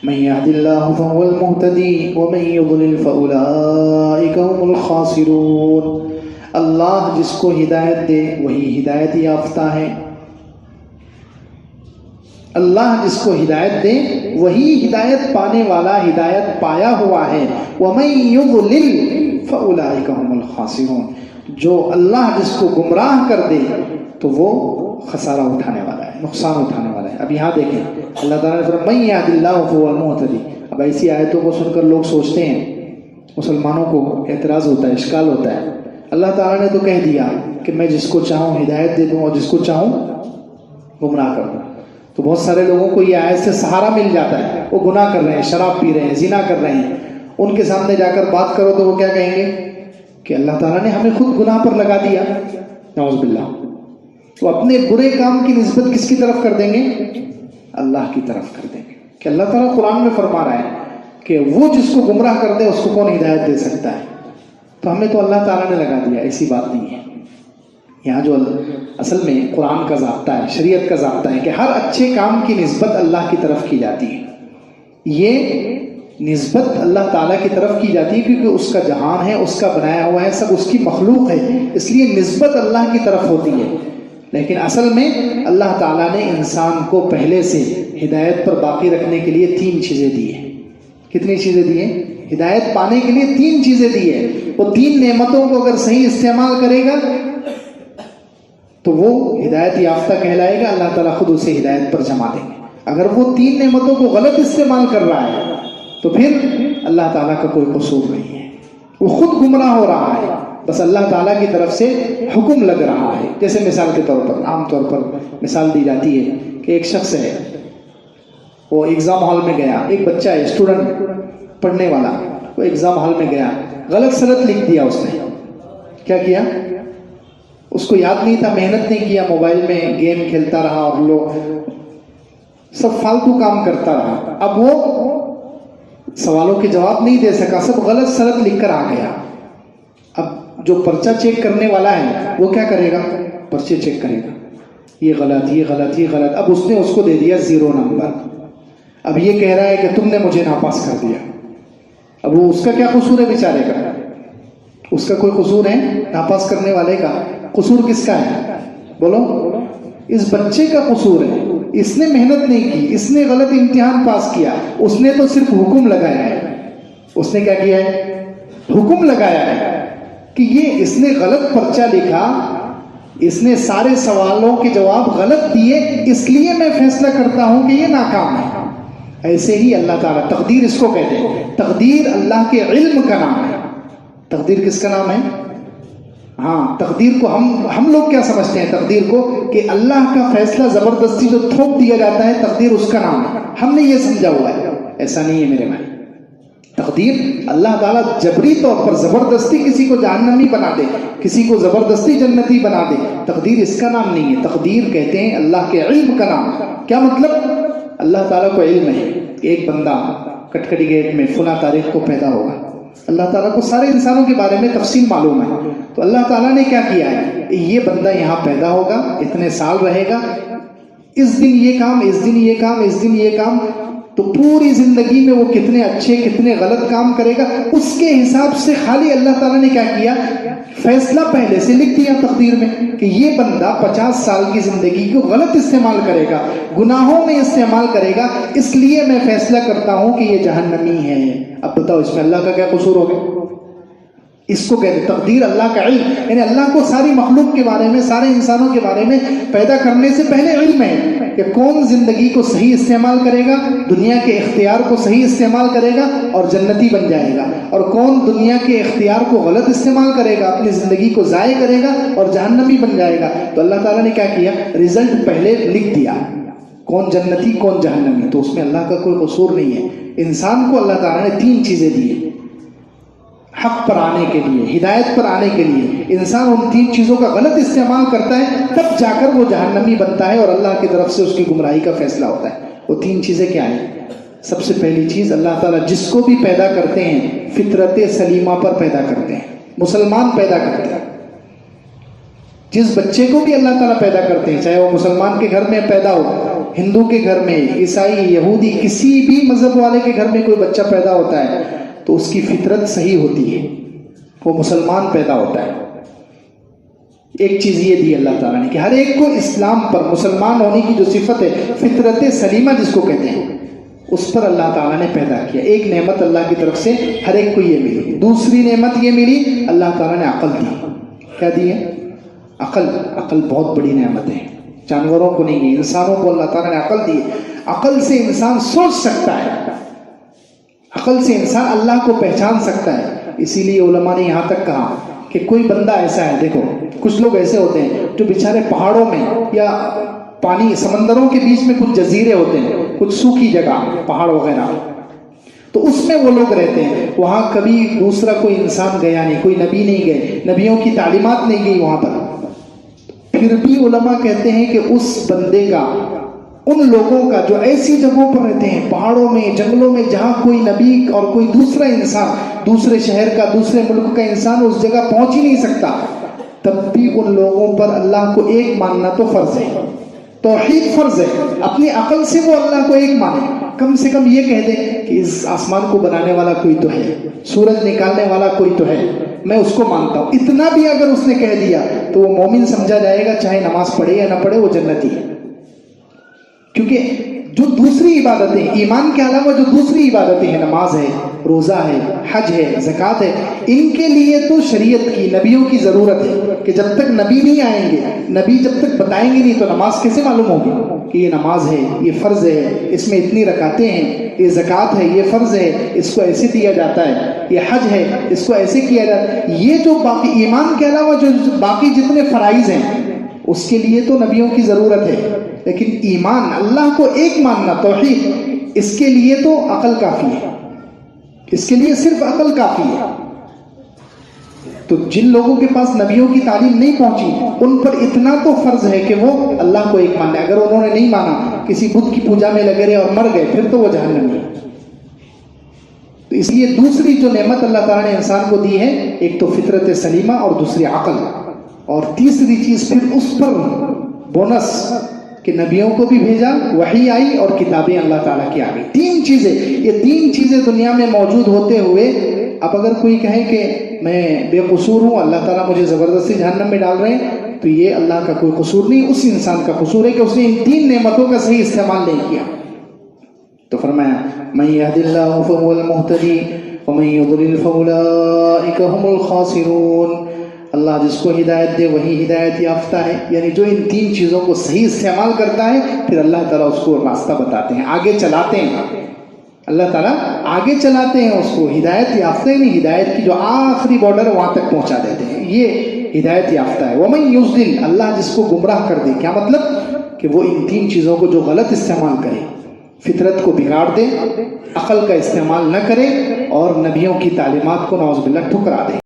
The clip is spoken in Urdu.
من يهد الله فهو المهتدي ومن يضلل فأولئك هم الخاسرون. اللہ جس کو ہدایت دے وہی ہدایت یافتہ ہے. اللہ جس کو ہدایت دے وہی ہدایت پانے والا، ہدایت پایا ہوا ہے. وَمَن يُضْلِلْ فَأُولَٰئِكَ هُمُ الْخَاسِرُونَ. جو اللہ جس کو گمراہ کر دے تو وہ خسارہ اٹھانے والا ہے، نقصان اٹھانے والا ہے. اب یہاں دیکھیں اللہ تعالیٰ نے فرمایا مَن يَهْدِ اللَّهُ فَهُوَ الْمُهْتَدِي. اب ایسی آیتوں کو سن کر لوگ سوچتے ہیں، مسلمانوں کو اعتراض ہوتا ہے، اشکال ہوتا ہے. اللہ تعالیٰ نے تو کہہ دیا کہ میں جس کو چاہوں ہدایت دے دوں اور جس کو چاہوں گمراہ کر دوں. تو بہت سارے لوگوں کو یہ آیت سے سہارا مل جاتا ہے. وہ گناہ کر رہے ہیں، شراب پی رہے ہیں، زنا کر رہے ہیں، ان کے سامنے جا کر بات کرو تو وہ کیا کہیں گے کہ اللہ تعالیٰ نے ہمیں خود گناہ پر لگا دیا. نعوذ باللہ. وہ اپنے برے کام کی نسبت کس کی طرف کر دیں گے؟ اللہ کی طرف کر دیں گے. کہ اللہ تعالیٰ قرآن میں فرما رہا ہے کہ وہ جس کو گمراہ کر دے اس کو کون ہدایت دے سکتا ہے. تو ہمیں تو اللہ تعالیٰ نے لگا دیا. ایسی بات نہیں ہے. یہاں جو اصل میں قرآن کا ضابطہ ہے، شریعت کا ضابطہ ہے کہ ہر اچھے کام کی نسبت اللہ کی طرف کی جاتی ہے. یہ نسبت اللہ تعالیٰ کی طرف کی جاتی ہے کیونکہ اس کا جہان ہے، اس کا بنایا ہوا ہے، سب اس کی مخلوق ہے، اس لیے نسبت اللہ کی طرف ہوتی ہے. لیکن اصل میں اللہ تعالیٰ نے انسان کو پہلے سے ہدایت پر باقی رکھنے کے لیے 3 چیزیں دی ہیں. کتنی چیزیں دی ہیں؟ ہدایت پانے کے لیے 3 چیزیں دی ہیں. وہ 3 نعمتوں کو اگر صحیح استعمال کرے گا تو وہ ہدایت یافتہ کہلائے گا. اللہ تعالیٰ خود اسے ہدایت پر جما دیں گے. اگر وہ 3 نعمتوں کو غلط استعمال کر رہا ہے تو پھر اللہ تعالیٰ کا کوئی قصور نہیں ہے، وہ خود گمراہ ہو رہا ہے، بس اللہ تعالیٰ کی طرف سے حکم لگ رہا ہے. جیسے مثال کے طور پر عام طور پر مثال دی جاتی ہے کہ ایک شخص ہے، وہ ایگزام ہال میں گیا. ایک بچہ ہے، اسٹوڈنٹ، پڑھنے والا، وہ ایگزام ہال میں گیا، غلط سلط لکھ دیا. اس نے کیا کیا؟ اس کو یاد نہیں تھا، محنت نہیں کیا، موبائل میں گیم کھیلتا رہا اور لوگ سب فالتو کام کرتا رہا. اب وہ سوالوں کے جواب نہیں دے سکا، سب غلط سلط لکھ کر آ گیا. اب جو پرچہ چیک کرنے والا ہے وہ کیا کرے گا؟ پرچے چیک کرے گا، یہ غلط، یہ غلط، یہ غلط. اب اس نے اس کو دے دیا 0 نمبر. اب یہ کہہ رہا ہے کہ تم نے مجھے ناپاس کر دیا. اب وہ اس کا کیا قصور ہے بیچارے کا؟ اس کا کوئی قصور ہے؟ ناپاس کرنے والے کا قصور کس کا ہے؟ بولو. اس بچے کا قصور ہے. اس نے محنت نہیں کی، اس نے غلط امتحان پاس کیا. اس نے تو صرف حکم لگایا ہے. اس نے کیا کیا ہے؟ حکم لگایا ہے کہ یہ اس نے غلط پرچہ لکھا، اس نے سارے سوالوں کے جواب غلط دیے، اس لیے میں فیصلہ کرتا ہوں کہ یہ ناکام ہے. ایسے ہی اللہ تعالیٰ، تقدیر اس کو کہتے ہیں. تقدیر اللہ کے علم کا نام ہے. تقدیر کس کا نام ہے؟ ہاں، تقدیر کو ہم لوگ کیا سمجھتے ہیں؟ تقدیر کو کہ اللہ کا فیصلہ زبردستی جو تھوپ دیا جاتا ہے، تقدیر اس کا نام ہے. ہم نے یہ سمجھا ہوا ہے. ایسا نہیں ہے میرے بھائی. تقدیر اللہ تعالیٰ جبری طور پر زبردستی کسی کو جہنمی بنا دے، کسی کو زبردستی جنتی بنا دے، تقدیر اس کا نام نہیں ہے. تقدیر کہتے ہیں اللہ کے علم کا نام. کیا مطلب؟ اللہ تعالیٰ کو علم ہے کہ ایک بندہ کٹکٹی گیٹ میں فلاں تاریخ کو پیدا ہوگا. اللہ تعالیٰ کو سارے انسانوں کے بارے میں تفصیل معلوم ہے. تو اللہ تعالیٰ نے کیا کیا ہے؟ یہ بندہ یہاں پیدا ہوگا، اتنے سال رہے گا، اس دن یہ کام، اس دن یہ کام، اس دن یہ کام. تو پوری زندگی میں وہ کتنے اچھے کتنے غلط کام کرے گا، اس کے حساب سے خالی اللہ تعالیٰ نے کیا کیا؟ فیصلہ پہلے سے لکھ دیا تقدیر میں کہ یہ بندہ 50 سال کی زندگی کو غلط استعمال کرے گا، گناہوں میں استعمال کرے گا، اس لیے میں فیصلہ کرتا ہوں کہ یہ جہنمی ہے. اب بتاؤ اس میں اللہ کا کیا قصور ہو گیا؟ اس کو کہتے ہیں تقدیر اللہ کا علم. یعنی اللہ کو ساری مخلوق کے بارے میں، سارے انسانوں کے بارے میں پیدا کرنے سے پہلے علم ہے کہ کون زندگی کو صحیح استعمال کرے گا، دنیا کے اختیار کو صحیح استعمال کرے گا اور جنتی بن جائے گا، اور کون دنیا کے اختیار کو غلط استعمال کرے گا، اپنی زندگی کو ضائع کرے گا اور جہنمی بن جائے گا. تو اللہ تعالیٰ نے کیا کیا؟ رزلٹ پہلے لکھ دیا، کون جنتی کون جہنمی. تو اس میں اللہ کا کوئی قصور نہیں ہے. انسان کو اللہ تعالیٰ نے 3 چیزیں دی ہیں حق پر آنے کے لیے، ہدایت پر آنے کے لیے. انسان ان 3 چیزوں کا غلط استعمال کرتا ہے، تب جا کر وہ جہنمی بنتا ہے اور اللہ کی طرف سے اس کی گمراہی کا فیصلہ ہوتا ہے. وہ 3 چیزیں کیا ہیں؟ سب سے پہلی چیز، اللہ تعالیٰ جس کو بھی پیدا کرتے ہیں فطرت سلیمہ پر پیدا کرتے ہیں، مسلمان پیدا کرتے ہیں. جس بچے کو بھی اللہ تعالیٰ پیدا کرتے ہیں، چاہے وہ مسلمان کے گھر میں پیدا ہو ہندو کے گھر میں، عیسائی، یہودی، کسی بھی مذہب والے کے گھر میں کوئی بچہ پیدا ہوتا ہے تو اس کی فطرت صحیح ہوتی ہے، وہ مسلمان پیدا ہوتا ہے۔ ایک چیز یہ دی اللہ تعالیٰ نے کہ ہر ایک کو اسلام پر، مسلمان ہونے کی جو صفت ہے، فطرت سلیمہ جس کو کہتے ہیں، اس پر اللہ تعالیٰ نے پیدا کیا۔ ایک نعمت اللہ کی طرف سے ہر ایک کو یہ ملی۔ دوسری نعمت یہ ملی، اللہ تعالیٰ نے عقل دی۔ کیا دی ہے؟ عقل۔ عقل بہت بڑی نعمت ہے، جانوروں کو نہیں دی، انسانوں کو اللہ تعالیٰ نے عقل دی۔ عقل سے انسان سوچ سکتا ہے، عقل سے انسان اللہ کو پہچان سکتا ہے۔ اسی لیے علماء نے یہاں تک کہا کہ کوئی بندہ ایسا ہے، دیکھو کچھ لوگ ایسے ہوتے ہیں جو بیچارے پہاڑوں میں یا پانی سمندروں کے بیچ میں کچھ جزیرے ہوتے ہیں، کچھ سوکھی جگہ، پہاڑ وغیرہ، تو اس میں وہ لوگ رہتے ہیں، وہاں کبھی دوسرا کوئی انسان گیا نہیں، کوئی نبی نہیں گئے، نبیوں کی تعلیمات نہیں گئی وہاں پر۔ پھر بھی علماء کہتے ہیں کہ اس بندے کا، ان لوگوں کا جو ایسی جگہوں پر رہتے ہیں، پہاڑوں میں، جنگلوں میں، جہاں کوئی نبی اور کوئی دوسرا انسان، دوسرے شہر کا، دوسرے ملک کا انسان اس جگہ پہنچ ہی نہیں سکتا، تب بھی ان لوگوں پر اللہ کو ایک ماننا تو فرض ہے، توحید فرض ہے۔ اپنی عقل سے وہ اللہ کو ایک مانے، کم سے کم یہ کہہ دے کہ اس آسمان کو بنانے والا کوئی تو ہے، سورج نکالنے والا کوئی تو ہے، میں اس کو مانتا ہوں۔ اتنا بھی اگر اس نے کہہ دیا تو وہ مومن سمجھا جائے گا، چاہے نماز پڑھے یا نہ پڑھے، وہ جنتی ہے۔ کیونکہ جو دوسری عبادتیں، ایمان کے علاوہ جو دوسری عبادتیں ہیں، نماز ہے، روزہ ہے، حج ہے، زکوٰۃ ہے، ان کے لیے تو شریعت کی، نبیوں کی ضرورت ہے کہ جب تک نبی نہیں آئیں گے، نبی جب تک بتائیں گے نہیں تو نماز کیسے معلوم ہوگی کہ یہ نماز ہے، یہ فرض ہے، اس میں اتنی رکعتیں ہیں، یہ زکوٰۃ ہے، یہ فرض ہے، اس کو ایسے دیا جاتا ہے، یہ حج ہے، اس کو ایسے کیا جاتا ہے۔ یہ جو باقی ایمان کے علاوہ جو باقی جتنے فرائض ہیں، اس کے لیے تو نبیوں کی ضرورت ہے، لیکن ایمان، اللہ کو ایک ماننا، توحید، اس کے لیے تو عقل کافی ہے، اس کے لیے صرف عقل کافی ہے۔ تو جن لوگوں کے پاس نبیوں کی تعلیم نہیں پہنچی، ان پر اتنا تو فرض ہے کہ وہ اللہ کو ایک ماننے۔ اگر انہوں نے نہیں مانا، کسی بت کی پوجا میں لگے رہے اور مر گئے، پھر تو وہ جہنمی ہے۔ تو اس لیے دوسری جو نعمت اللہ تعالیٰ نے انسان کو دی ہے، ایک تو فطرت سلیمہ اور دوسری عقل، اور تیسری چیز پھر اس پر بونس کہ نبیوں کو بھی بھیجا، وحی آئی اور کتابیں اللہ تعالیٰ کی آ گئی۔ تین چیزیں، یہ تین چیزیں دنیا میں موجود ہوتے ہوئے اب اگر کوئی کہے کہ میں بے قصور ہوں، اللہ تعالیٰ مجھے زبردستی جہنم میں ڈال رہے ہیں، تو یہ اللہ کا کوئی قصور نہیں، اس انسان کا قصور ہے کہ اس نے ان تین نعمتوں کا صحیح استعمال نہیں کیا۔ تو فرمایا من يهد الله فهو المهتدي ومن يضلل فاولئك هم الخاسرون۔ اللہ جس کو ہدایت دے وہی ہدایت یافتہ ہے، یعنی جو ان تین چیزوں کو صحیح استعمال کرتا ہے، پھر اللہ تعالیٰ اس کو راستہ بتاتے ہیں، آگے چلاتے ہیں، اللہ تعالیٰ آگے چلاتے ہیں اس کو، ہدایت یافتہ ہی نہیں، ہدایت کی جو آخری بارڈر ہے وہاں تک پہنچا دیتے ہیں، یہ ہدایت یافتہ ہے۔ وَمَن يُضْلِلْ، اللہ جس کو گمراہ کر دے، کیا مطلب کہ وہ ان تین چیزوں کو جو غلط استعمال کرے، فطرت کو بگاڑ دے، عقل کا استعمال نہ کرے، اور نبیوں کی تعلیمات کو نعوذ باللہ ٹھکرا دے۔